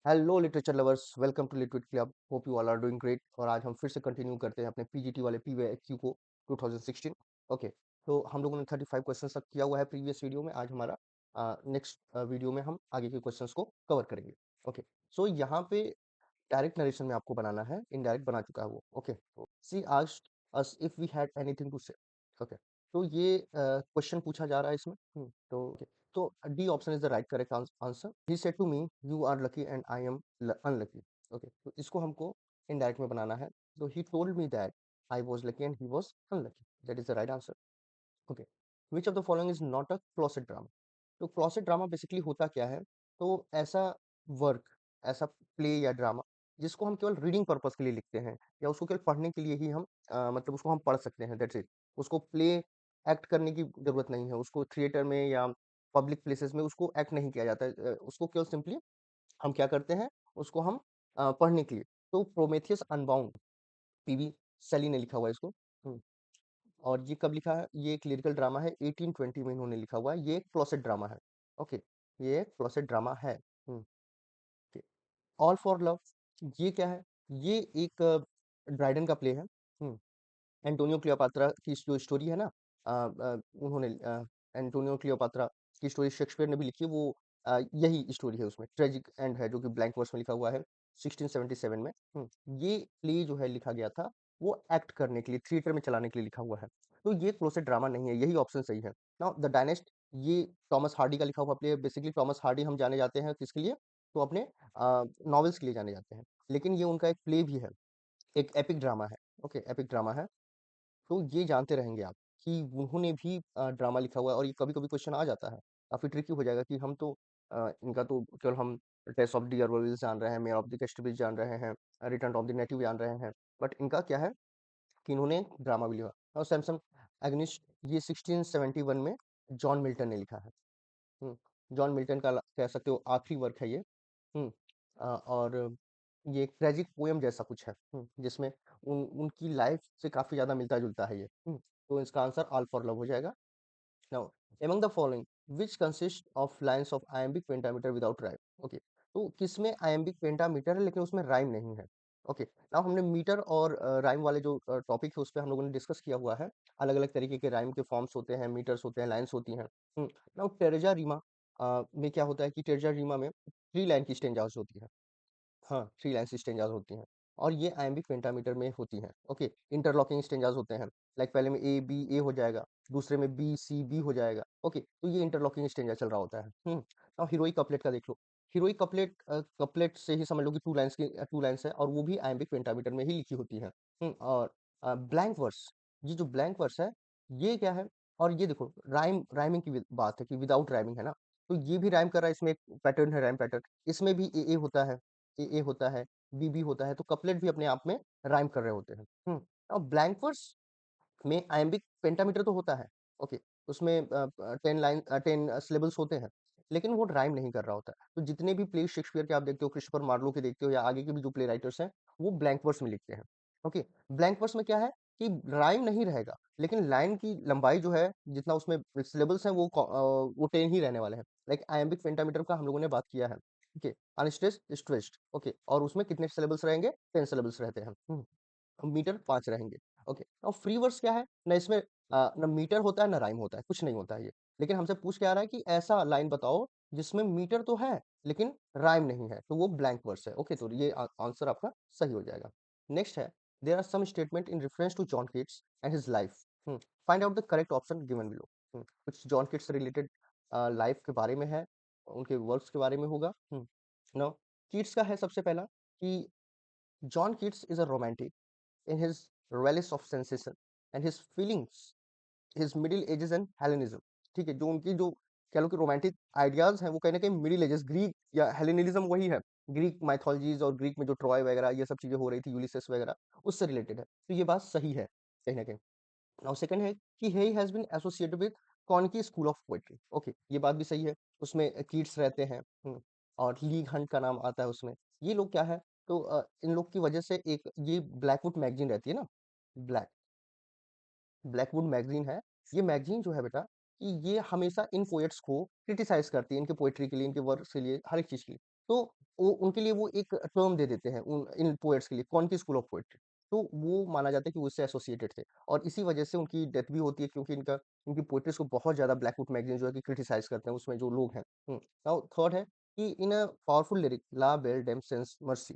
Hello literature lovers, welcome to literate club. Hope you all are doing great. और आज हम फिर से कंटिन्यू करते हैं अपने पीजीटी वाले पीवाईक्यू को 2016। ओके, तो हम लोगों ने 35 क्वेश्चन तक किया हुआ है प्रीवियस वीडियो में। आज हमारा नेक्स्ट वीडियो में हम आगे के क्वेश्चंस को कवर करेंगे। ओके, सो यहाँ पे डायरेक्ट नरेशन में आपको बनाना है, इनडायरेक्ट बना चुका है वो। ओके, तो she asked us if we had anything to say. Okay, तो ये क्वेश्चन पूछा जा रहा है इसमें। तो okay, तो D option is the right correct answer. He said to me you are lucky and I am unlucky. Okay, तो इसको हमको इनडायरेक्ट में बनाना है। तो he told me that I was lucky and he was unlucky. That is the right answer. Okay, which of the following is not a closet drama. तो closet drama basically होता क्या है? तो ऐसा वर्क, ऐसा प्ले या drama जिसको हम केवल रीडिंग पर्पस के लिए लिखते हैं, या उसको केवल पढ़ने के लिए ही हम मतलब उसको हम पढ़ सकते हैं, दैट्स इट। उसको प्ले एक्ट करने की जरूरत नहीं है, उसको थिएटर में या पब्लिक प्लेसेस में उसको एक्ट नहीं किया जाता है। उसको केवल सिंपली हम क्या करते हैं, उसको हम पढ़ने के लिए। तो प्रोमेथियस अनबाउंड, पीवी सेली ने लिखा हुआ है इसको। हम्म, और ये कब लिखा है? ये एक लिरिकल ड्रामा है, 1820 में इन्होंने लिखा हुआ है। ये एक क्लोसेट ड्रामा है। ओके, ये एक क्लोसेट ड्रामा है। ऑल फॉर लव, ये क्या है? ये एक ड्राइडन का प्ले है। एंटोनियो क्लियोपात्रा की जो स्टोरी है ना, उन्होंने एंटोनियो क्लियोपात्रा की स्टोरी शेक्सपियर ने भी लिखी है। वो यही स्टोरी है, उसमें ट्रेजिक एंड है जो कि ब्लैंक वर्स में लिखा हुआ है 1677 में। ये प्ले जो है लिखा गया था वो एक्ट करने के लिए, थिएटर में चलाने के लिए लिखा हुआ है। तो ये क्लोसेट ड्रामा नहीं है, यही ऑप्शन सही है। नाउ द डायनेस्ट, ये टॉमस हार्डी का लिखा हुआ प्ले है। बेसिकली टॉमस हार्डी हम जाने जाते हैं किसके लिए? तो अपने नॉवेल्स के लिए जाने जाते हैं, लेकिन ये उनका एक प्ले भी है, एक एपिक ड्रामा है। ओके, एपिक ड्रामा है। तो ये जानते रहेंगे आप कि उन्होंने भी ड्रामा लिखा हुआ है। और ये कभी-कभी क्वेश्चन आ जाता है, काफ़ी ट्रिकी हो जाएगा कि हम तो इनका तो केवल हम टेस्ट ऑफ द अरवल्स जान रहे हैं, मेयर ऑफ द कैस्टरविच जान रहे हैं, रिटर्न ऑफ द नेटिव जान रहे हैं, बट इनका क्या है कि इन्होंने ड्रामा भी लिखा। और सैमसन एग्निस्ट, ये 1671 में जॉन मिल्टन ने लिखा है। हुँ, जॉन मिल्टन का कह सकते हो आखिरी वर्क है ये। हुँ, और ये एक ट्रेजिक पोएम जैसा कुछ है, जिसमें उनकी लाइफ से काफ़ी ज़्यादा मिलता-जुलता है ये। तो इसका आंसर ऑल फॉर लव हो जाएगा। Now among the following which consist of lines of iambic pentameter without rhyme. Okay, तो किसमें आयम्बिक पेंटामीटर है लेकिन उसमें राइम नहीं है? ओके, नाउ हमने मीटर और राइम वाले जो टॉपिक है उस पे हम लोगों ने डिस्कस किया हुआ है। अलग-अलग तरीके के राइम के फॉर्म्स होते हैं, मीटर्स होते हैं, लाइन्स होती हैं। नाउ टेरेजा रीमा में क्या होता है कि टेरेजा रीमा में 3 लाइन की स्टेंजास होती है। हाँ, 3 लाइन स्टेंजास होती हैं, और ये आयम्बिक पेंटामीटर में होती हैं। ओके, इंटरलॉकिंग स्टेंजास होते हैं। लाइक पहले में ए बी ए हो जाएगा, दूसरे में बी सी बी हो जाएगा। ओके, तो ये इंटरलॉकिंग स्टेंजा चल रहा होता है। अब हीरोइक कपलेट का देख लो। हीरोइक कपलेट कपलेट से ही समझ लो कि 2 लाइन्स है, और वो भी आयम्बिक पेंटामीटर में ही लिखी होती है। और ब्लैंक वर्स, ये जो ब्लैंक वर्स है ये क्या है? और ये देखो राइमिंग की बात है कि विदाउट राइमिंग है ना, तो ये भी राइम कर रहा है, इसमें एक पैटर्न है, राइम पैटर्न। इसमें भी ए होता है, ए होता है, बी होता है, तो कपलेट भी अपने आप में राइम कर रहे होते हैं। अब ब्लैंक वर्स में आयम्बिक पेंटामीटर तो होता है। ओके, उसमें 10 सिलेबल्स होते हैं, लेकिन वो राइम नहीं कर रहा होता है। तो जितने भी प्ले शेक्सपियर के आप देखते हो, क्रिस्टोफर मार्लो के देखते हो, या आगे के भी जो प्ले राइटर्स हैं, वो ब्लैंक वर्स में लिखते हैं। ओके, ब्लैंक वर्स में क्या है कि राइम नहीं रहेगा, लेकिन लाइन की लंबाई जो है, जितना उसमें सिलेबल्स हैं, वो 10 ही रहने वाले हैं। लाइक आयम्बिक पेंटामीटर का हम लोगों ने बात किया है। Okay, unstressed, stressed. ओके, और उसमें कितने सिलेबल्स रहेंगे? 10 सिलेबल्स रहते हैं। मीटर 5 रहेंगे। ओके, अब फ्री वर्स क्या है? ना इसमें ना मीटर होता है, ना राइम होता है, कुछ नहीं होता है ये। लेकिन हमसे पूछ के आ रहा है कि ऐसा लाइन बताओ जिसमें मीटर तो है लेकिन राइम नहीं है, तो वो ब्लैंक वर्स है। ओके, तो ये आंसर आपका सही हो जाएगा। नेक्स्ट है, there are some statement in reference to John Keats and his life. Find out the correct option given below. कुछ जॉन कीट्स से रिलेटेड लाइफ के बारे में है, उनके वर्क्स के बारे में होगा। नाउ कीट्स का है सबसे पहला कि John Keats is a romantic in his relish of sensation and his feelings, his middle ages and Hellenism। ठीक है, जो उनकी जो कह लो कि रोमांटिक आइडियाज हैं, वो कहीं ना कहीं मिडिल एजेस, ग्रीक या हेलेनिज्म वही है, ग्रीक माइथोलॉजीज और ग्रीक में जो ट्रॉय वगैरह ये सब चीजें हो रही थी, यूलिसेस वगैरह, उससे रिलेटेड है। तो ये बात सही है कहीं ना कहीं। नाउ सेकंड है कि he has been associated with कॉनकी स्कूल ऑफ पोएट्री। ओके, ये बात भी सही है, उसमें कीट्स रहते हैं। और लीग हंट का नाम आता है उसमें। ये लोग क्या है, तो इन लोग की वजह से एक ये ब्लैकवुड मैगजीन रहती है ना, ब्लैक ब्लैकवुड मैगजीन है। ये मैगजीन जो है बेटा, कि ये हमेशा इन पोएट्स को क्रिटिसाइज करती है, इनके पोएट्री के लिए, इनके वर्क के लिए, हर एक चीज के लिए। तो वो उनके लिए वो एक टर्म दे देते हैं उन इन पोएट्स के लिए, कौन-की स्कूल ऑफ पोएट्री। तो वो माना जाता है कि वो उससे एसोसिएटेड थे और इसी वजह से उनकी डेथ भी होती है क्योंकि इनकी पोएट्रीज़ को बहुत ज़्यादा ब्लैकवुड मैगज़ीन जो है कि क्रिटिसाइज़ करते हैं उसमें जो लोग हैं। नाउ थर्ड है कि in a powerful lyric La Belle Dame sans Merci,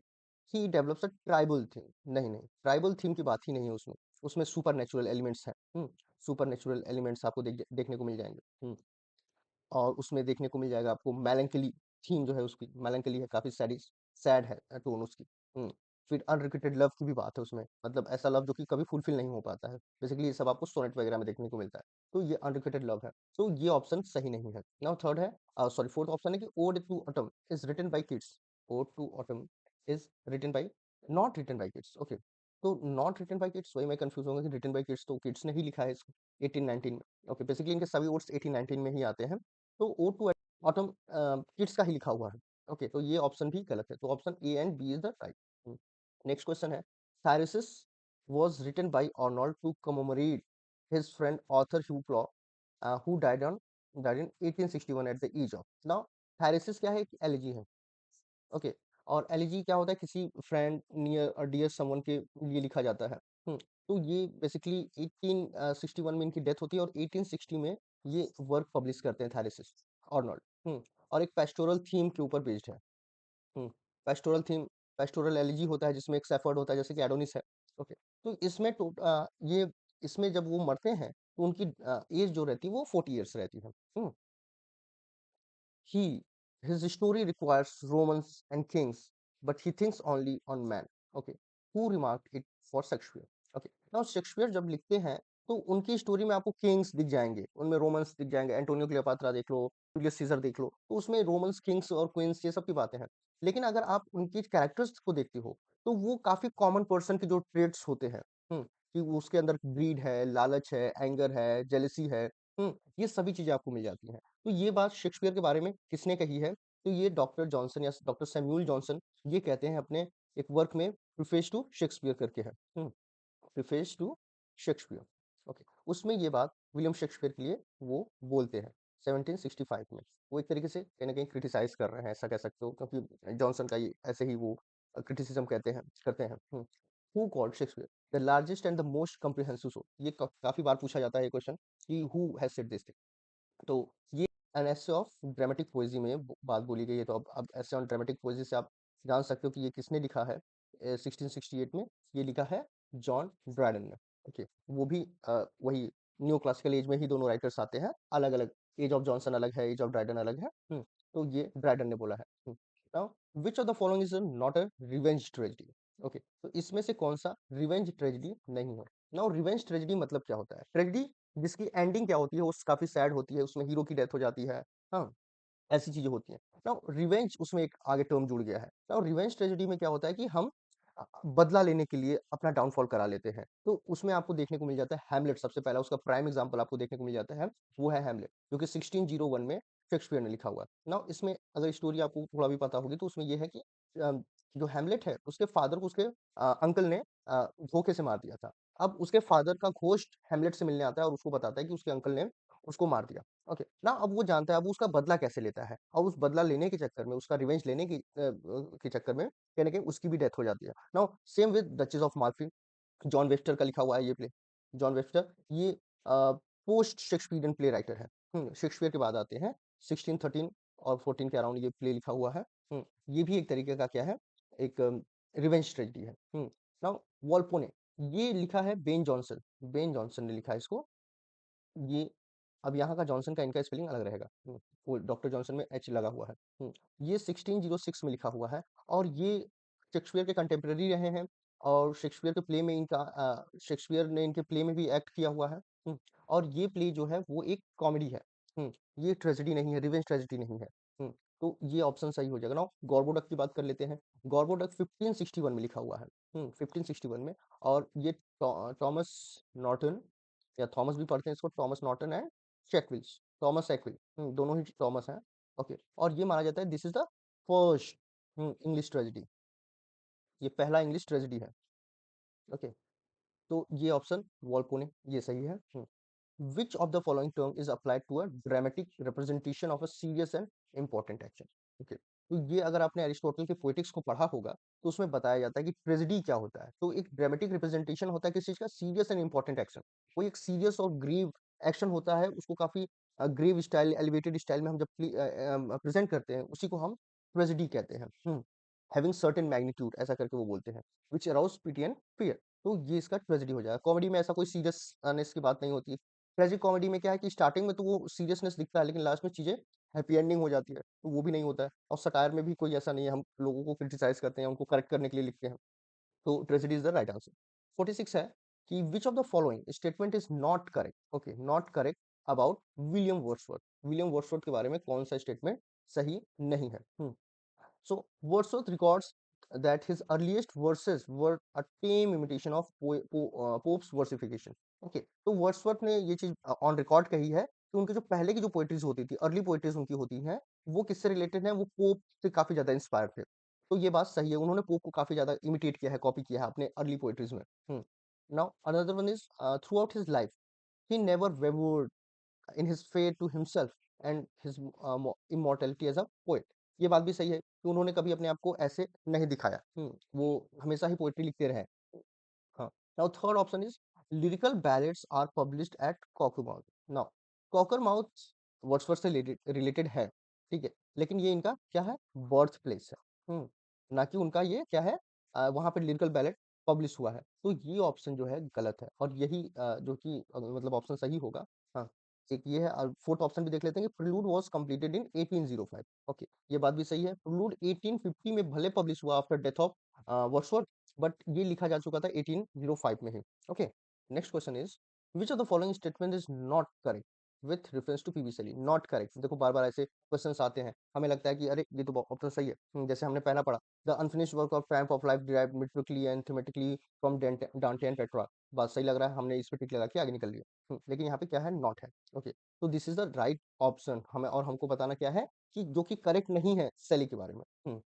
he develops a tribal theme. नहीं, ट्राइबल थीम की बात ही नहीं है उसमें। उसमें सुपरनैचुरल एलिमेंट्स हैं। सुपरनैचुरल एलिमेंट्स आपको देखने को मिल जाएँगे। और उसमें देखने को मिल जाएगा आपको मेलैंकोली थीम जो है उसकी मेलैंकोली है, काफ़ी सैड है टोन उसकी। हुँ, फिर अनरिक्विटेड लव की भी बात है उसमें, मतलब ऐसा लव जो कि कभी फुलफिल नहीं हो पाता है। बेसिकली ये सब आपको सोनेट वगैरह में देखने को मिलता है। तो ये अनरिक्विटेड लव है। तो ये ऑप्शन सही नहीं है। नाउ थर्ड है सॉरी फोर्थ ऑप्शन है कि ode to autumn is written by Keats. Ode to autumn is written by not written by Keats, okay. तो नॉट रिटन बाय किड्स वही मैं कन्फ्यूज़ होऊँगा कि रिटन बाय किड्स तो Keats ने ही लिखा है इसको 1819 में। ओके, बेसिकली इनके सभी ओड्स 1819 में ही आते हैं। तो ओ टू ऑटम किड्स का ही लिखा हुआ है। ओके, तो ये ऑप्शन भी गलत है। तो option A and B is the right. Next question है Thyrsis was written by Arnold to commemorate his friend author Hugh Clough who died in 1861 at the age of. Now Thyrsis क्या है? एक elegy है। Okay, और elegy क्या होता है? किसी फ्रेंड नियर और डियर समवन के लिए लिखा जाता है। तो ये बेसिकली 1861 में इनकी डेथ होती है और 1860 में ये वर्क पब्लिश करते हैं थायरेसिस आर्नोल्ड। और एक पेस्टोरल थीम के ऊपर बेस्ड है। पेस्टोरल थीम, पेस्टोरल एलिजी होता है जिसमें एक शेफर्ड होता है जैसे कि एडोनिस है। ओके, तो ये इसमें जब वो मरते हैं तो उनकी एज जो रहती है वो 40 ईयर्स रहती है। He his story requires Romans and kings, but he thinks only on man. Okay, who remarked it for Shakespeare? Okay, now Shakespeare जब लिखते हैं तो उनकी स्टोरी में आपको किंग्स दिख जाएंगे, उनमें रोमन्स दिख जाएंगे, एंटोनियो क्लियोपात्रा देख लो, जूलियस सीजर देख लो, तो उसमें रोमन्स किंग्स और क्वींस ये सब की बातें हैं। लेकिन अगर आप उनकी कैरेक्टर्स को देखते हो तो वो काफी कॉमन पर्सन के जो ट्रेड्स होते हैं, कि वो उसके अंदर ग्रीड है, लालच है, एंगर है, जेलसी है, ये सभी चीजें आपको मिल जाती हैं। तो ये बात शेक्सपियर के बारे में किसने कही है? तो ये डॉक्टर जॉनसन या डॉक्टर सैमुअल जॉनसन ये कहते हैं अपने एक वर्क में प्रीफेस टू शेक्सपियर करके है। Preface to Shakespeare. ओके, उसमें ये बात विलियम शेक्सपियर के लिए वो बोलते हैं 1765 में। वो एक तरीके से कहीं ना कहीं क्रिटिसाइज कर रहे हैं, ऐसा कह सकते हो, क्योंकि जॉनसन का ये ऐसे ही वो क्रिटिसिज्म कहते हैं करते हैं। Who called Shakespeare the largest and the most comprehensive soul? ये काफी बार पूछा जाता है ये क्वेश्चन कि हु हैज सेड दिस। तो ये एन एसे ऑफ ड्रामेटिक पोएजी में बात बोली गई है। तो अब एसे ऑन ड्रामेटिक पोएजी से आप जान सकते हो कि ये किसने लिखा है। 1668 में ये लिखा है जॉन ड्राइडन ने। ओके, वो भी वही न्यू क्लासिकल एज में ही दोनों राइटर्स आते हैं, अलग अलग। एज ऑफ जॉनसन अलग है, एज ऑफ ड्राइडन अलग है। तो ये ड्राइडन ने बोला है। Now which of the following is not a revenge tragedy? Okay, तो इसमें से कौन सा रिवेंज ट्रेजेडी नहीं है? नाउ रिवेंज ट्रेजेडी मतलब क्या होता है? ट्रेजेडी जिसकी एंडिंग क्या होती है वो काफी सैड होती है, उसमें हीरो की डेथ हो जाती है। हाँ, ऐसी चीजें होती हैं। नाउ रिवेंज उसमें एक आगे टर्म जुड़ गया है। नाउ रिवेंज ट्रेजेडी में क्या होता है कि हम बदला लेने के लिए अपना डाउनफॉल करा लेते हैं। तो उसमें आपको देखने को मिल जाता है हैमलेट, सबसे पहला उसका प्राइम एग्जांपल आपको देखने को मिल जाता है, वो है हैमलेट, जो कि 1601 में शेक्सपियर ने लिखा हुआ है। नाउ इसमें अगर स्टोरी आपको थोड़ा भी पता होगी तो उसमें ये है कि जो हैमलेट है उसके फादर को उसके अंकल ने धोखे से मार दिया था। अब उसके फादर का घोस्ट हैमलेट से मिलने आता है और उसको बताता है कि उसके अंकल ने उसको मार दिया। ओके, ना अब वो जानता है अब वो उसका बदला कैसे लेता है, और उस बदला लेने के चक्कर में, उसका रिवेंज लेने के चक्कर में कहीं न कहीं उसकी भी डेथ हो जाती है। Now same with duchess of Malfi, John Wester का लिखा हुआ है ये प्ले। जॉन वेस्टर ये पोस्ट शेक्सपियरियन प्ले राइटर है। शेक्सपियर के बाद आते हैं। 1613 और 14 के अराउंड ये प्ले लिखा हुआ है। ये भी एक तरीके का क्या है, एक रिवेंज ट्रेजेडी है। नाउ वॉल्पोने ये लिखा है बेन जॉनसन, बेन जॉनसन ने लिखा है इसको। ये अब यहाँ का जॉनसन का इनका स्पेलिंग अलग रहेगा। वो डॉक्टर जॉनसन में एच लगा हुआ है। ये 1606 में लिखा हुआ है और ये शेक्सपियर के कंटेम्प्रेरी रहे हैं और शेक्सपियर के प्ले में शेक्सपियर ने इनके प्ले में भी एक्ट किया हुआ है। और ये प्ले जो है वो एक कॉमेडी है। ये ट्रेजेडी नहीं है, रिवेंज ट्रेजेडी नहीं है। तो ये ऑप्शन सही हो जाएगा ना। गॉर्बोडक की बात कर लेते हैं। गॉर्बोडक 1561 में लिखा हुआ है। 1561 में। और ये थॉमस नॉर्टन, या थॉमस भी पढ़ते हैं इसको, थॉमस नॉर्टन एंड चेकविल्स, थॉमस एक्विल, दोनों ही थॉमस हैं। ओके, और ये माना जाता है this is the first English tragedy, ये पहला इंग्लिश ट्रेजेडी है। ओके, तो ये ऑप्शन वॉल्पोने ये सही है। Which of the following term is applied to a dramatic representation of a serious and important action? Okay, तो ये अगर आपने एरिस्टोटल के पोएटिक्स को पढ़ा होगा, तो उसमें बताया जाता है कि ट्रेजेडी क्या होता है। तो एक ड्रामेटिक रिप्रेजेंटेशन होता है किसी चीज़ का सीरियस एंड इम्पोर्टेंट एक्शन। कोई एक सीरियस और ग्रीव एक्शन होता है, उसको काफ़ी ग्रीव स्टाइल, एलिवेटेड स्टाइल में हम जब प्रेज़ेंट करते हैं, उसी को हम ट्रेजेडी कहते हैं। हैविंग सर्टेन मैग्नीट्यूड ऐसा करके वो बोलते हैं, व्हिच अराउज़ पिटी एंड फियर। तो ये इसका ट्रेजेडी हो जाएगा। कॉमेडी में ऐसा कोई सीरियसनेस की बात नहीं होती। ट्रेजिक कॉमेडी में क्या है कि स्टार्टिंग में तो वो सीरियसनेस दिखता है, लेकिन लास्ट में चीज़ें हैप्पी एंडिंग हो जाती है, तो वो भी नहीं होता है। और सटायर में भी कोई ऐसा नहीं है, हम लोगों को क्रिटिसाइज़ करते हैं, उनको करेक्ट करने के लिए लिखते हैं। तो tragedy is the right answer. 46 है कि which of the following statement is not correct? Okay, not correct about William Wordsworth. William Wordsworth के बारे में कौन-सा स्टेटमेंट सही नहीं है? So Wordsworth records that his earliest verses were a tame imitation of Pope's versification. Okay, तो Wordsworth ने ये चीज ऑन रिकॉर्ड कही है कि उनके जो पहले की जो पोएट्रीज होती थी, अर्ली पोएट्रीज उनकी होती हैं, वो किससे रिलेटेड है? वो पोप से काफी ज्यादा इंस्पायर थे। तो ये बात सही है, उन्होंने पोप को काफी ज्यादा इमिटेट किया है, कॉपी किया है अपने अर्ली पोएट्रीज में। Now another one is throughout his life he never wavered in his faith to himself and his immortality as a poet. ये बात भी सही है कि उन्होंने कभी अपने आप को ऐसे नहीं दिखाया। वो हमेशा ही पोएट्री लिखते रहे। हाँ, now third option is lyrical ballads are published at Cockermouth. Now Cockermouth Wordsworth से रिलेटेड है, ठीक है, लेकिन ये इनका क्या है? बर्थ प्लेस है। ना कि उनका ये क्या है, वहां पे लिरिकल बैलेट पब्लिश हुआ है। तो ये ऑप्शन जो है गलत है, और यही जो कि मतलब ऑप्शन सही होगा। हाँ, एक ये है। फोर्थ ऑप्शन भी देख लेते हैं कि prelude was completed in 1805। Okay, ये बात भी सही है। प्रिलूड 1850 में भले पब्लिश हुआ after death of Wordsworth, but ये लिखा जा चुका था 1805 में ही। Okay, next question is which of the following statement is not correct with reference to PV Shelley? Not correct, देखो बार बार ऐसे क्वेश्चंस आते हैं, हमें लगता है कि अरे ये तो ऑप्शन सही है। जैसे हमने पहला पढ़ा, the unfinished work of triumph of life derived metaphorically and thematically from Dante and Petra. बात सही लग रहा है, हमने इस पे टिक लगा के आगे निकल लिया। लेकिन यहाँ पे क्या है? नॉट है। ओके, तो this is the right option. हमें और हमको बताना क्या है कि जो कि करेक्ट नहीं है शैली के बारे में।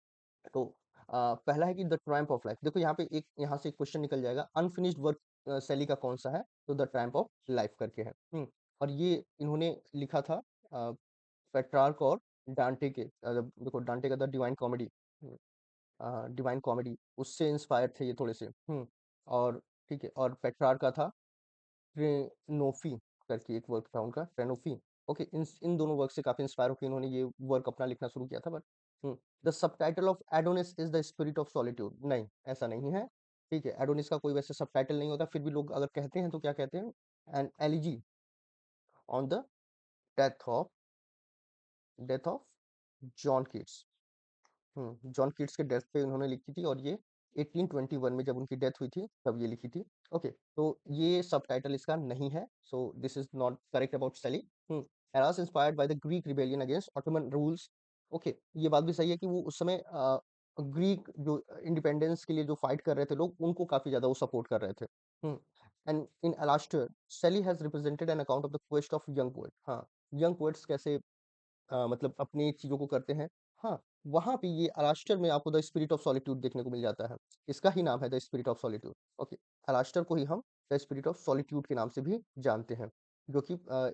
तो पहला है कि द ट्रायम्फ ऑफ लाइफ। देखो यहाँ पे एक, यहाँ से एक क्वेश्चन निकल जाएगा, अनफिनिश्ड वर्क शैली का कौन सा है? तो द ट्रायम्फ ऑफ लाइफ करके है। और ये इन्होंने लिखा था पेट्रार्क और डांटे के। देखो डांटे का the divine comedy, divine comedy उससे इंस्पायर थे ये थोड़े से। और ठीक है, और पेट्रार्क का था ट्रेनोफी करके एक वर्क था उनका, ट्रेनोफी। ओके, इन दोनों वर्क से काफी इंस्पायर होकर इन्होंने ये वर्क अपना लिखना शुरू किया था। But the subtitle of Adonis is the spirit of solitude. नहीं, ऐसा नहीं है। ठीक है, एडोनिस का कोई वैसे सबटाइटल नहीं होता, फिर भी लोग अगर कहते हैं तो क्या कहते हैं? An elegy on the death of John Keats. John Keats के डेथ पे उन्होंने लिखी थी, और ये 1821 में जब उनकी डेथ हुई थी तब ये लिखी थी। ओके, तो ये सबटाइटल इसका नहीं है, so this is not correct about Shelley. Hellas inspired by the Greek rebellion against Ottoman rules. Okay, ये बात भी सही है कि वो उस समय ग्रीक जो इंडिपेंडेंस के लिए जो फाइट कर रहे थे लोग, उनको काफी ज्यादा वो सपोर्ट कर रहे थे। एंड इन अलास्टर शैली has represented an account of the quest of young poet. हाँ, यंग पोएट्स कैसे मतलब अपनी चीज़ों को करते हैं। हाँ, वहाँ पे ये अलास्टर में आपको द स्पिरिट ऑफ सॉलिट्यूड देखने को मिल जाता है। इसका ही नाम है the spirit of solitude. Okay, Alastor को ही हम द स्पिरिट ऑफ सॉलिट्यूड के नाम से भी जानते हैं, जो कि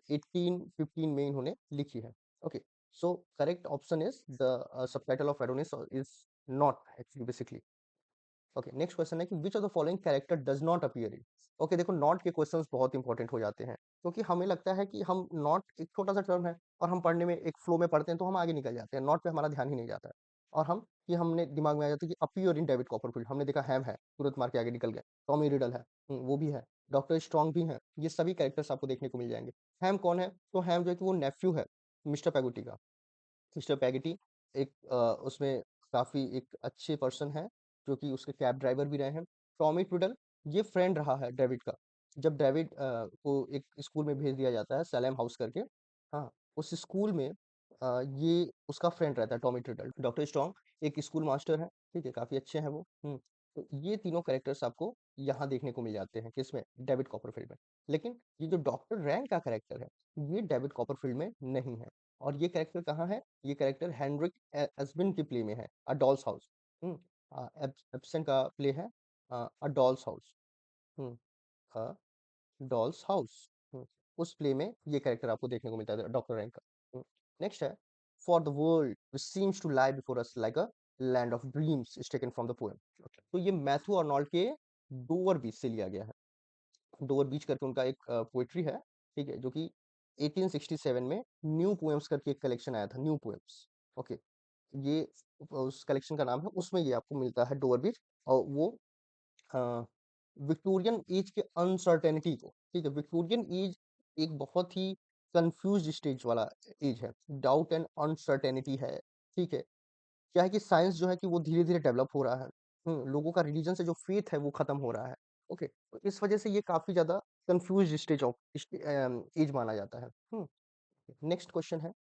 1815 में इन्होंने लिखी है। Okay, so correct option is the subtitle of Adonis is not actually basically. Okay, next question है कि विच of the following character does not appear in? Okay, देखो नॉट के क्वेश्चंस बहुत इंपॉर्टेंट हो जाते हैं, क्योंकि हमें लगता है कि हम नॉट एक छोटा सा टर्म है, और हम पढ़ने में एक फ्लो में पढ़ते हैं तो हम आगे निकल जाते हैं, नॉट पे हमारा ध्यान ही नहीं जाता है। और हम कि हमने दिमाग में आ जाता है कि अपीयर इन डेविड कॉपरफील्ड, हमने देखा हैम है, तुरंत मार के आगे निकल गए। टॉमी रिडल है, वो भी है। डॉक्टर स्ट्रॉन्ग भी है। ये सभी कैरेक्टर्स आपको देखने को मिल जाएंगे। हैम कौन है? तो हैम जो है कि वो नेफ्यू है मिस्टर पैगोटी का। मिस्टर पैगेटी एक उसमें काफ़ी एक अच्छे पर्सन हैं, जो कि उसके कैब ड्राइवर भी रहे हैं। टॉमी ट्विडल ये फ्रेंड रहा है डेविड का। जब डेविड को एक स्कूल में भेज दिया जाता है, सैलेम हाउस करके। हाँ, उस स्कूल में ये उसका फ्रेंड रहता है टॉमी ट्विडल। डॉक्टर स्ट्रॉन्ग एक स्कूल मास्टर है, ठीक है, काफ़ी अच्छे हैं वो। तो ये तीनों कैरेक्टर्स आपको यहाँ देखने को मिल जाते हैं, किसमें? डेविड कॉपरफील्ड में। लेकिन ये जो डॉक्टर रैंक का कैरेक्टर है, ये डेविड कॉपरफील्ड में नहीं है। और ये कैरेक्टर कहाँ है? ये कैरेक्टर हेनरिक एस्बिन की प्ले में है, अ डॉल्स हाउस। एब्सन का प्ले है अ डॉल्स हाउस। अ डॉल्स हाउस। उस प्ले में ये कैरेक्टर आपको देखने को मिलता है डॉक्टर रैंक का। नेक्स्ट है for the world which seems to lie before us like a land of dreams is taken from the poem. तो ये मैथ्यू अर्नोल्ड के डोवर बीच से लिया गया है। डोवर बीच करके उनका एक पोएट्री है, ठीक है, जो कि 1867 में न्यू पोएम्स करके एक कलेक्शन आया था, न्यू पोएम्स। ओके, ये उस कलेक्शन का नाम है, उसमें ये आपको मिलता है डोवर बीच। और वो विक्टोरियन एज के अनसर्टेनिटी को, ठीक है, विक्टोरियन एज एक बहुत ही कंफ्यूज स्टेज वाला एज है, डाउट एंड अनसर्टेनिटी है, ठीक है। क्या है कि साइंस जो है कि वो धीरे धीरे डेवलप हो रहा है, लोगों का रिलीजन से जो फेथ है वो खत्म हो रहा है। ओके, तो इस वजह से ये काफी ज्यादा कंफ्यूज स्टेज ऑफ एज माना जाता है। नेक्स्ट क्वेश्चन है,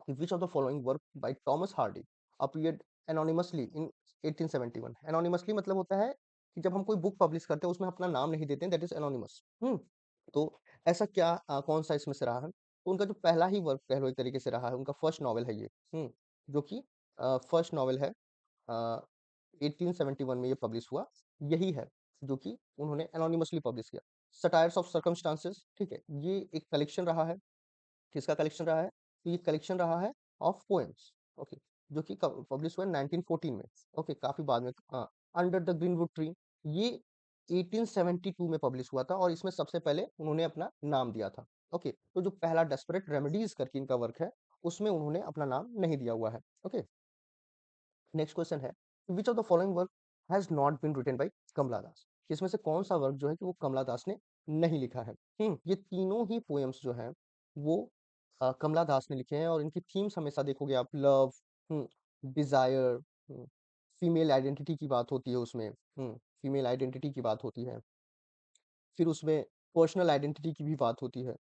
which of the following work by Thomas Hardy appeared anonymously in 1871? Anonymously मतलब होता है कि जब हम कोई बुक पब्लिश करते हैं उसमें अपना नाम नहीं देते हैं, दैट इज एनोनिमस। तो ऐसा क्या कौन सा इसमें से रहा है? तो उनका जो पहला ही वर्क कह लो एक तरीके से रहा है, उनका फर्स्ट नॉवल है ये, जो कि फर्स्ट नॉवल है, 1871 में ये पब्लिश हुआ, यही है जो कि उन्होंने एनोनिमसली पब्लिश किया। सटायर्स ऑफ सर्कमस्टांसेस, ठीक है, ये एक कलेक्शन रहा है। किसका कलेक्शन रहा है? तो ये कलेक्शन रहा है ऑफ पोएम्स, ओके, जो कि पब्लिश हुआ 1914 में, ओके, काफी बाद में। हाँ, अंडर द ग्रीनवुड ट्री, ये 1872 में पब्लिश हुआ था और इसमें सबसे पहले उन्होंने अपना नाम दिया था। ओके, तो जो पहला डेस्परेट रेमेडीज करके इनका वर्क है उसमें उन्होंने अपना नाम नहीं दिया हुआ है। ओके, नेक्स्ट क्वेश्चन है, which of the following work has not been written by Kamala Das? इसमें से कौन सा वर्क जो है कि वो कमला दास ने नहीं लिखा है? ये तीनों ही पोएम्स जो हैं वो कमला दास ने लिखे हैं और इनकी थीम्स हमेशा देखोगे आप, लव, डिजायर, फीमेल आइडेंटिटी की बात होती है उसमें, फीमेल आइडेंटिटी की बात होती है, फिर उसमें पर्सनल आइडेंटिटी की भी बात होती है,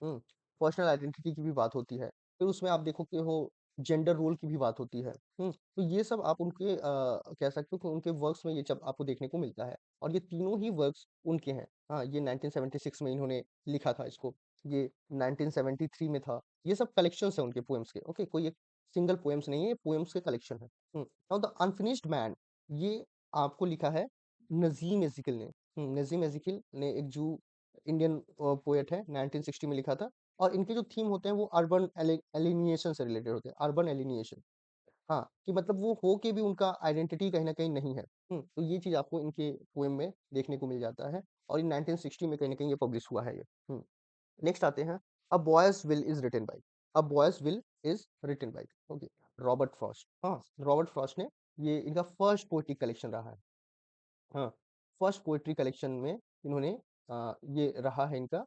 हम्म पर्सनल आइडेंटिटी की भी बात होती है, फिर उसमें आप देखोगे हो जेंडर रोल की भी बात होती है। तो ये सब आप उनके कह सकते हो कि उनके वर्क्स में ये सब आपको देखने को मिलता है और ये तीनों ही वर्क्स उनके हैं। हाँ, ये 1976 में इन्होंने लिखा था इसको, ये 1973 में था। ये सब कलेक्शंस है उनके पोएम्स के, ओके, कोई एक सिंगल पोएम्स नहीं है, पोएम्स के कलेक्शन है। नाउ द अनफिनिश्ड मैन, ये आपको लिखा है नजीम एजिकल ने। नजीम एजिकल ने एक जू इंडियन पोएट है, 1960 में लिखा था। और इनके जो थीम होते हैं वो अर्बन एलिनिएशन से रिलेटेड होते हैं, अर्बन एलिनिएशन। हाँ, कि मतलब वो हो के भी उनका आइडेंटिटी कहीं ना कहीं नहीं है। तो ये चीज आपको इनके पोएम में देखने को मिल जाता है और इन 1960 में कहीं ना कहीं ये पब्लिश हुआ है ये। नेक्स्ट आते हैं, a boy's will is written by, a boy's will is written by, okay, Robert Frost. हाँ, रॉबर्ट फ्रॉस्ट ने, ये इनका फर्स्ट पोएटिक कलेक्शन रहा है। हाँ, फर्स्ट पोएट्री कलेक्शन में इन्होंने ये रहा है इनका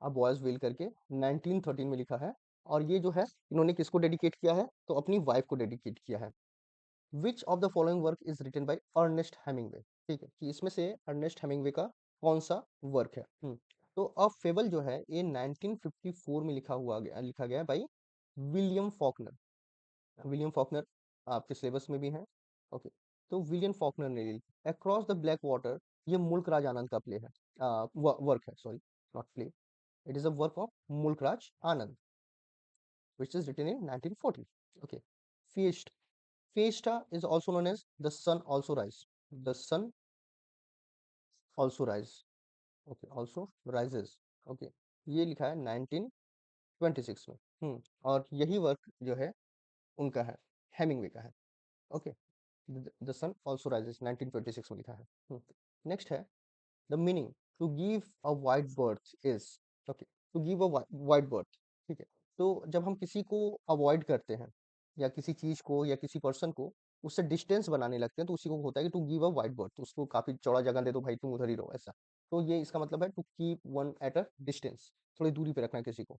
अ बॉयज विल करके, 1913 में लिखा है। और ये जो है इन्होंने किसको डेडिकेट किया है? तो अपनी वाइफ को डेडिकेट किया है। Which of the following work is written by Ernest Hemingway? ठीक है, कि इसमें से अर्नेस्ट हेमिंगवे का कौन सा वर्क है? तो अ फेबल जो है ये 1954 में लिखा गया by William Faulkner. William Faulkner आपके सिलेबस में भी है, ओके। तो विलियम फॉकनर ने अक्रॉस द ब्लैक वाटर, ये मुल्क राज आनंद का प्ले है, वर्क है, sorry, not play, it is a work of Mulkraj Anand, which is written in 1940. Okay. Fiesta. Fiesta is also known as The Sun Also Rise. The Sun Also Rise. Okay. Also Rises. Okay. ये लिखा है 1926 में। और यही work जो है उनका है, हेमिंगवे का है। Okay, the sun also rises 1926 में लिखा है। नेक्स्ट है, the meaning to give a wide berth is, okay, to give a wide berth, ठीक है। तो जब हम किसी को अवॉइड करते हैं या किसी चीज को या किसी पर्सन को उससे डिस्टेंस बनाने लगते हैं तो उसी को होता है कि to give a wide berth, उसको काफी चौड़ा जगह दे दो भाई, तुम उधर ही रहो, ऐसा। तो ये इसका मतलब है to keep one at a distance, थोड़ी दूरी पे रखना किसी को।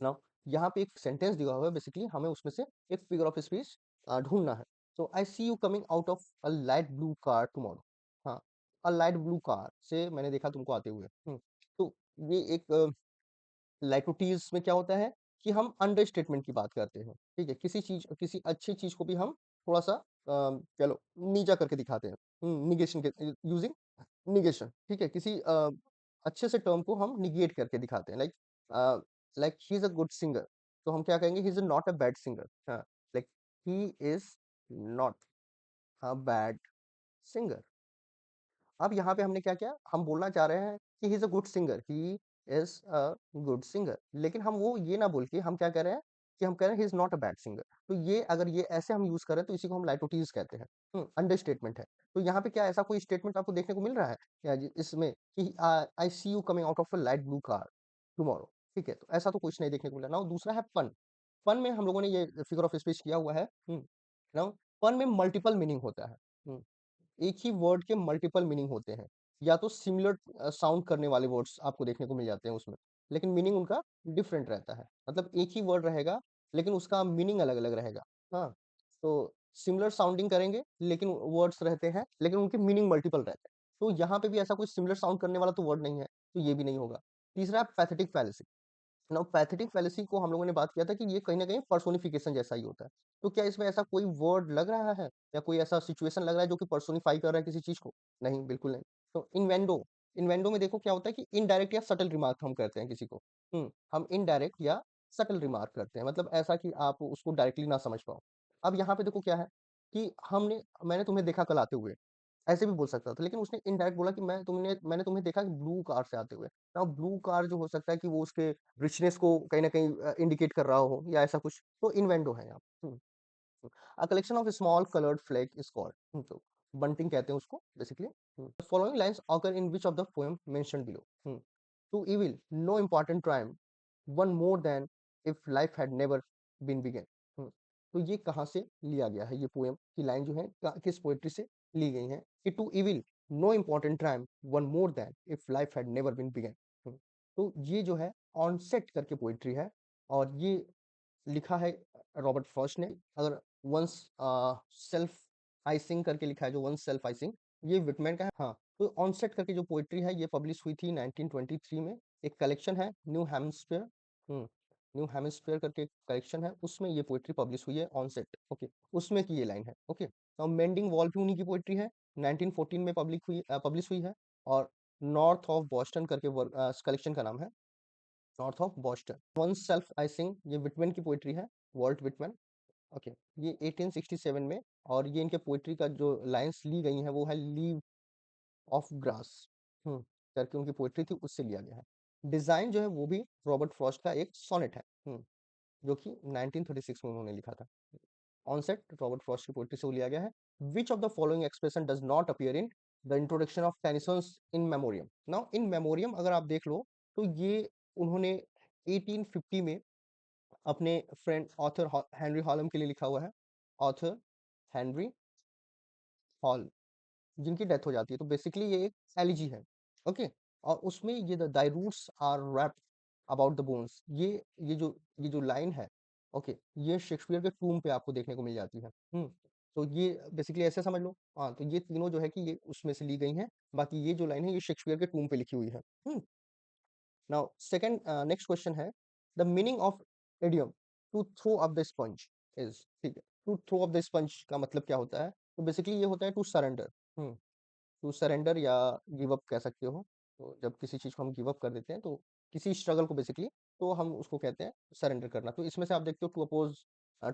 नाउ यहाँ पे एक सेंटेंस दिया हुआ है, बेसिकली हमें उसमें से एक फिगर ऑफ स्पीच ढूंढना है। तो I see you coming out of a light blue car tomorrow. हाँ, अ लाइट ब्लू कार से मैंने देखा तुमको आते हुए। तो ये एक लाइटोटीज में क्या होता है कि हम अंडर स्टेटमेंट की बात करते हैं, ठीक है, किसी चीज, किसी अच्छी चीज को भी हम थोड़ा सा चलो नीचा करके दिखाते हैं, निगेशन के, यूजिंग निगेशन, ठीक है, किसी अच्छे से टर्म को हम निगेट करके दिखाते हैं, like he is a good singer, तो हम क्या कहेंगे, he is not a bad singer. हाँ, like he is not a bad singer. अब यहाँ पे हमने क्या किया, हम बोलना चाह रहे हैं कि ही is a good singer, he is a good singer, लेकिन हम वो ये ना बोल के हम क्या कह रहे हैं कि हम कह रहे हैं ही is not a bad singer. तो ये अगर ये ऐसे हम यूज करें तो इसी को हम लाइटोटीज कहते हैं, अंडर स्टेटमेंट है। तो यहाँ पे क्या ऐसा कोई स्टेटमेंट आपको देखने को मिल रहा है या इसमें कि I see you coming out of a light blue car tomorrow, ठीक है, तो ऐसा तो कुछ नहीं देखने को मिला ना। दूसरा है फन। फन में हम लोगों ने ये फिगर ऑफ स्पीच किया हुआ है ना। फन में मल्टीपल मीनिंग होता है। एक ही वर्ड के मल्टीपल मीनिंग होते हैं, या तो सिमिलर साउंड करने वाले वर्ड्स आपको देखने को मिल जाते हैं उसमें, लेकिन मीनिंग उनका डिफरेंट रहता है। मतलब एक ही वर्ड रहेगा लेकिन उसका मीनिंग अलग अलग रहेगा। हाँ, तो सिमिलर साउंडिंग करेंगे लेकिन वर्ड्स रहते हैं, लेकिन उनके मीनिंग मल्टीपल रहते हैं। तो यहाँ पे भी ऐसा कोई सिमिलर साउंड करने वाला तो वर्ड नहीं है, तो ये भी नहीं होगा। तीसरा है pathetic fallacy. Now pathetic fallacy को हम लोगों ने बात किया था कि ये कहीं न कहीं पर्सोनिफिकेशन जैसा ही होता है। तो क्या इसमें ऐसा कोई वर्ड लग रहा है या कोई ऐसा सिचुएशन लग रहा है जो कि पर्सोनिफाई कर रहा है किसी चीज़ को? नहीं, बिल्कुल नहीं। तो इन्वेंडो, इन्वेंडो में देखो क्या होता है कि इनडायरेक्ट या सटल रिमार्क हम करते हैं किसी को। हम इनडायरेक्ट या सटल रिमार्क करते हैं, मतलब ऐसा कि आप उसको डायरेक्टली ना समझ पाओ। अब यहाँ पे देखो क्या है कि मैंने तुम्हें देखा कल आते हुए, ऐसे भी बोल सकता था, लेकिन उसने इनडायरेक्ट बोला कि मैंने तुम्हें देखा ब्लू कार से आते हुए। नाउ ब्लू कार जो हो सकता है कि वो उसके रिचनेस को कहीं न कहीं इंडिकेट कर रहा हो या ऐसा कुछ, तो इन्वेंडो है यहाँ। A collection of small coloured flag is called, तो बंटिंग कहते हैं उसको basically. Following lines occur in which of the poem mentioned below. To evil no important crime one more than if life had never been begun. तो ये कहाँ से लिया गया है, ये पोएम की लाइन जो है किस पोएट्री से ली गई है कि to evil no important crime one more than if life had never been begun. तो ये जो है ऑनसेट करके पोएट्री है, और ये लिखा है रॉबर्ट फ्रॉस्ट ने। अगर वंस सेल्फ आइसिंग करके लिखा है, जो वंस सेल्फ आइसिंग, ये विटमैन का है। हाँ, तो ऑनसेट करके जो पोएट्री है ये पब्लिश हुई थी 1923 में। एक कलेक्शन है न्यू हेम्स्फेयर, न्यू हेम्स्फेयर करके एक कलेक्शन है, उसमें ये पोएट्री पब्लिश हुई है ऑनसेट। ओके, उसमें की ये लाइन है। ओके, तो मेंडिंग वॉल भी उन्हीं की पोएट्री है, 1914 में पब्लिश हुई है। और नॉर्थ ऑफ बॉस्टन करके कलेक्शन का नाम है, north of Boston. One self I sing, ये विटमैन की पोएट्री है, वॉल्ट विटमैन। ओके, ये 1867 में, और ये इनके पोएट्री का जो लाइंस ली गई हैं वो है लीव ऑफ ग्रास करके उनकी पोएट्री थी, उससे लिया गया है। डिजाइन जो है वो भी रॉबर्ट फ्रॉस्ट का एक सोनेट है, जो कि 1936 में उन्होंने लिखा था। ऑनसेट रॉबर्ट फ्रॉस्ट की पोएट्री से वो लिया गया है। Which of the following expression does not appear in the introduction of टेनिसंस in memoriam. Now in memoriam अगर आप देख लो तो ये उन्होंने 1850 में अपने फ्रेंड ऑथर हेनरी हॉलम के लिए लिखा हुआ है। ऑथर हेनरी हॉल, जिनकी डेथ हो जाती है, तो बेसिकली ये एक एलिजी है। ओके, और उसमें ये thy roots are wrapped about the bones, ये जो लाइन है, ओके, ये शेक्सपियर के टूम पे आपको देखने को मिल जाती है। तो ये बेसिकली ऐसे समझ लो। हाँ, तो ये तीनों जो है कि ये उसमें से ली गई हैं, बाकी ये जो लाइन है ये शेक्सपियर के टूम पे लिखी हुई है। नाउ सेकंड, नेक्स्ट क्वेश्चन है the meaning of idiom to throw up the sponge is, ठीक है, to throw up the sponge का मतलब क्या होता है? तो बेसिकली ये होता है टू सरेंडर। टू सरेंडर या गिव अप कह सकते हो। तो जब किसी चीज को हम गिव अप कर देते हैं, तो किसी स्ट्रगल को बेसिकली, तो हम उसको कहते हैं सरेंडर करना। तो इसमें से आप देखते हो to oppose,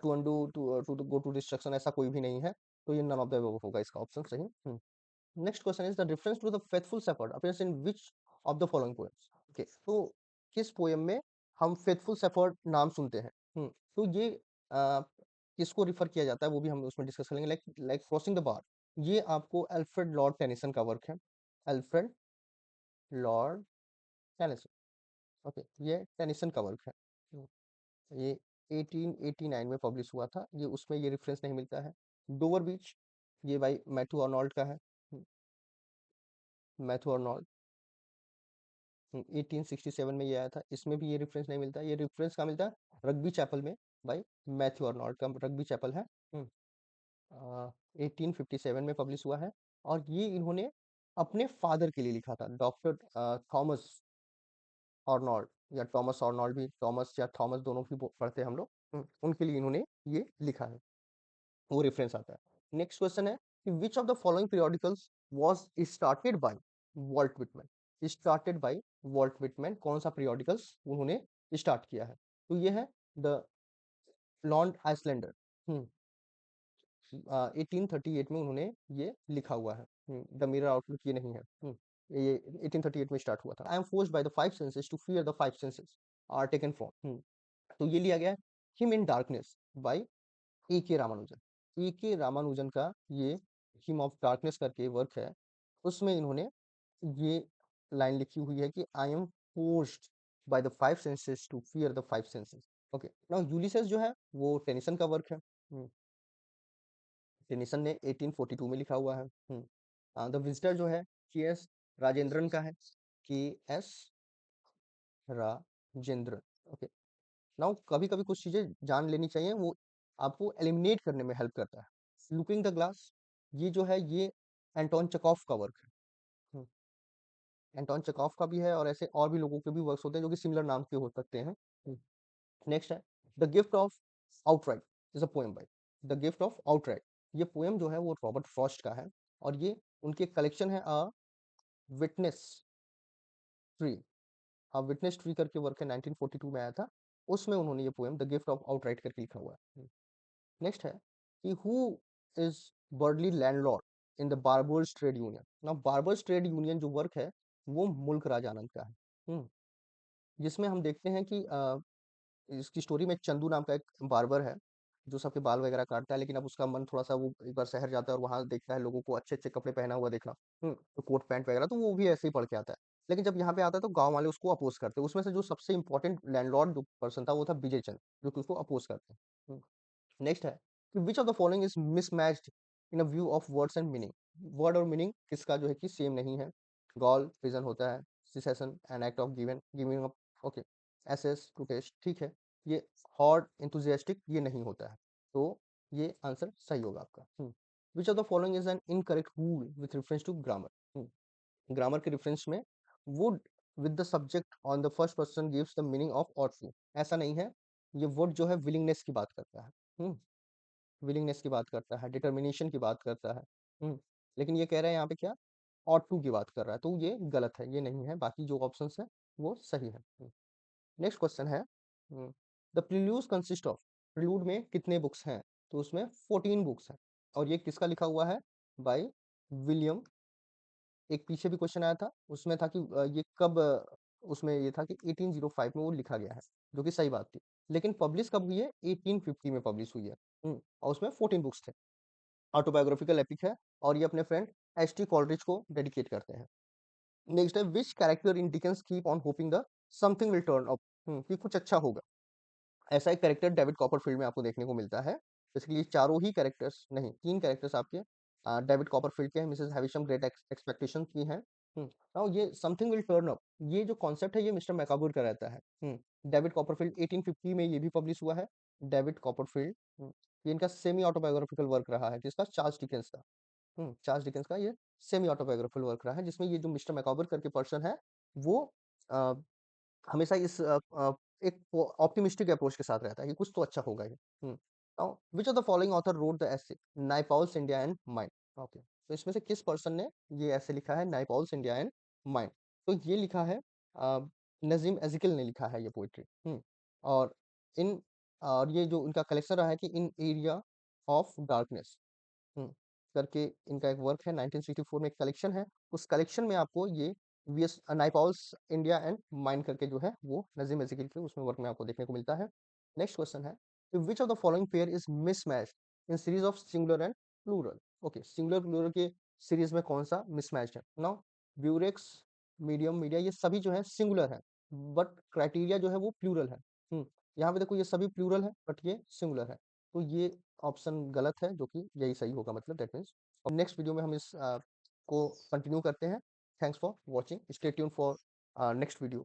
to undo, to go to destruction, ऐसा कोई भी नहीं है। तो ये नन ऑफ द अबव होगा इसका ऑप्शन सही। Next question is the reference to the faithful shepherd appears in which of the following poems. Okay, तो किस पोएम में हम फेथफुल शेफर्ड नाम सुनते हैं? तो ये किसको रिफर किया जाता है वो भी हम उसमें डिस्कस करेंगे। लाइक क्रॉसिंग द बार, ये आपको अल्फ्रेड लॉर्ड टेनिसन का वर्क है। अल्फ्रेड लॉर्ड टेनिसन, ओके, ये टेनिसन का वर्क है। ये 1889 में पब्लिश हुआ था, ये उसमें ये रेफरेंस नहीं मिलता है। डोवर बीच, ये भाई मैथ्यू आर्नोल्ड का है। मैथ्यू आर्नोल्ड 1867 में ये आया था, इसमें भी ये रेफरेंस नहीं मिलता। ये रेफरेंस कहाँ मिलता है? रग्बी चैपल में, भाई मैथ्यू आर्नोल्ड का रग्बी चैपल है। 1857 में पब्लिश हुआ है, और ये इन्होंने अपने फादर के लिए लिखा था, डॉक्टर थॉमस आर्नोल्ड, या टॉमस आर्नोल्ड भी, टॉमस या थॉमस दोनों भी पढ़ते हैं हम लोग। उनके लिए इन्होंने ये लिखा है, वो रेफरेंस आता है। नेक्स्ट क्वेश्चन है कि विच of the following periodicals was started by Walt Whitman. Started by Walt Whitman, कौन सा पीरियोडिकल्स उन्होंने स्टार्ट किया है? तो ये है द लॉन्ड आइसलैंडर। 1838 में उन्होंने ये लिखा हुआ है। द मिरर आउटलुक ये नहीं है। ये 1838 में स्टार्ट हुआ था। I am forced by the five senses to fear the five senses are taken from. तो ये लिया गया है hymn in darkness by A K Ramanujan. A K Ramanujan का ये हिम ऑफ डार्कनेस करके वर्क है, उसमें इन्होंने ये लाइन लिखी हुई है कि I am forced by the five senses to fear the five senses. Okay, now Ulysses जो है वो टेनिसन का वर्क है। टेनिसन ने 1842 में लिखा हुआ है। द विजिटर जो है के एस राजेंद्रन का है, के एस राजेंद्रन। ओके, नाउ कभी कभी कुछ चीजें जान लेनी चाहिए, वो आपको एलिमिनेट करने में हेल्प करता है। लुकिंग द ग्लास, ये जो है ये एंटोन चेखोव का वर्क है। एंटोन चेखोव का भी है, और ऐसे और भी लोगों के भी वर्क्स होते हैं जो कि सिमिलर नाम के हो सकते हैं। नेक्स्ट है the gift of outright is a poem by the gift of outright. ये पोएम जो है वो रॉबर्ट फ्रॉस्ट का है, और ये उनके कलेक्शन है a witness tree. A witness tree करके वर्क है 1942 में आया था, उसमें उन्होंने ये poem the gift of outright करके लिखा हुआ है। नेक्स्ट है कि who is birdly landlord in the barbers trade union. ना बार्बर्स ट्रेड यूनियन जो वर्क है वो मुल्क राज आनंद का है। जिसमें हम देखते हैं कि इसकी स्टोरी में चंदू नाम का एक बार्बर है जो सबके बाल वगैरह काटता है, लेकिन अब उसका मन थोड़ा सा, वो एक बार शहर जाता है और वहां देखता है लोगों को अच्छे अच्छे कपड़े पहना हुआ देखना, तो कोट पैंट वगैरह, तो वो भी ऐसे ही पढ़ के आता है। लेकिन जब यहाँ पे आता है तो गांव वाले उसको अपोज करते हैं। उसमें से जो सबसे इंपॉर्टेंट लैंडलॉर्ड जो पर्सन था वो था विजय चंद, जो कि उसको अपोज करते हैं। नेक्स्ट है कि विच of the following is mismatched in a view of words and meaning. Word और मीनिंग किसका जो है कि सेम नहीं है। गॉल प्रिजन होता है, cessation an act of given giving up. Okay, access to taste, ठीक है। ये हॉट इंथुजियास्टिक ये नहीं होता है, तो ये आंसर सही होगा आपका। Which of the following is an incorrect rule with reference to grammar. Grammar के रेफरेंस में would with the subject on the first person gives the meaning of ought to, ऐसा नहीं है। ये वर्ड जो है विलिंगनेस की बात करता है, विलिंगनेस की बात करता है, डिटर्मिनेशन की बात करता है। लेकिन ये कह रहा है यहाँ पे क्या, ऑट टू की बात कर रहा है, तो ये गलत है, ये नहीं है। बाकी जो ऑप्शंस है वो सही है। नेक्स्ट क्वेश्चन है the prelude consist of. Prelude में कितने बुक्स हैं, तो उसमें 14 बुक्स हैं, और ये किसका लिखा हुआ है, बाय विलियम। एक पीछे भी क्वेश्चन आया था, उसमें था कि ये कब उसमें ये था कि 1805 में वो लिखा गया है, जो कि सही बात थी। लेकिन पब्लिश कब हुई है, 1850 में पब्लिश हुई है। और उसमें 14 बुक्स थे। ऑटोबायोग्राफिकल एपिक है, और ये अपने फ्रेंड एच टी कॉलरिज को डेडिकेट करते हैं। नेक्स्ट है विच character in Dickens keep on hopping the something will turn up, कि कुछ अच्छा होगा। ऐसा एक कैरेक्टर डेविड कॉपरफील्ड में आपको देखने को मिलता है। बेसिकली चारों ही कैरेक्टर्स नहीं, तीन कैरेक्टर्स आपके डेविड कॉपरफील्ड के हैं, मिसेस हैविशम ग्रेट एक्सपेक्टेशन की हैं। नाउ ये समथिंग विल टर्न अप, ये जो कॉन्सेप्ट है ये मिस्टर मैकाबुर का रहता है। डेविड कॉपरफील्ड 1850 में ये भी पब्लिश हुआ है। डेविड कॉपरफील्ड, ये इनका सेमी ऑटोबायोग्राफिकल वर्क रहा है, जिसका चार्ल्स डिकेंस का, चार्ल्स डिकेंस का ये सेमी ऑटोबायोग्राफिकल वर्क रहा है, जिसमें ये जो मिस्टर मैकाबर करके पर्सन है वो अ, हमेशा इस एक ऑप्टिमिस्टिक अप्रोच के साथ रहता है कि कुछ तो अच्छा होगा ये। Now which of the following author wrote the essay Naipaul's India and mind. Okay, तो इसमें से किस पर्सन ने ये ऐसे लिखा है नाइपॉल्स इंडिया एंड माइंड। तो ये लिखा है नजीम एजिकल ने लिखा है ये पोइट्री। और इन और ये जो इनका कलेक्शन रहा है कि इन एरिया ऑफ डार्कनेस करके इनका एक वर्क है, 1964 में एक कलेक्शन है। उस कलेक्शन में आपको ये वीएस नाइपॉल्स इंडिया एंड माइंड करके जो है वो नजीम एज़िकिल के उसमें वर्क में आपको देखने को मिलता है। नेक्स्ट क्वेश्चन है which of the following pair is mismatched in series of singular and plural. Okay, singular plural के सीरीज में कौन सा मिसमैच है। नाउ ब्यूरेक्स, मीडियम, मीडिया, ये सभी जो है सिंगुलर है, बट क्राइटेरिया जो है वो प्लूरल है। यहाँ पे देखो ये सभी प्लूरल है बट ये सिंगुलर है, तो ये ऑप्शन गलत है, जो कि यही सही होगा, मतलब दैट मीन्स। अब नेक्स्ट वीडियो में हम इस को कंटिन्यू करते हैं। Thanks for watching, stay tune for next video.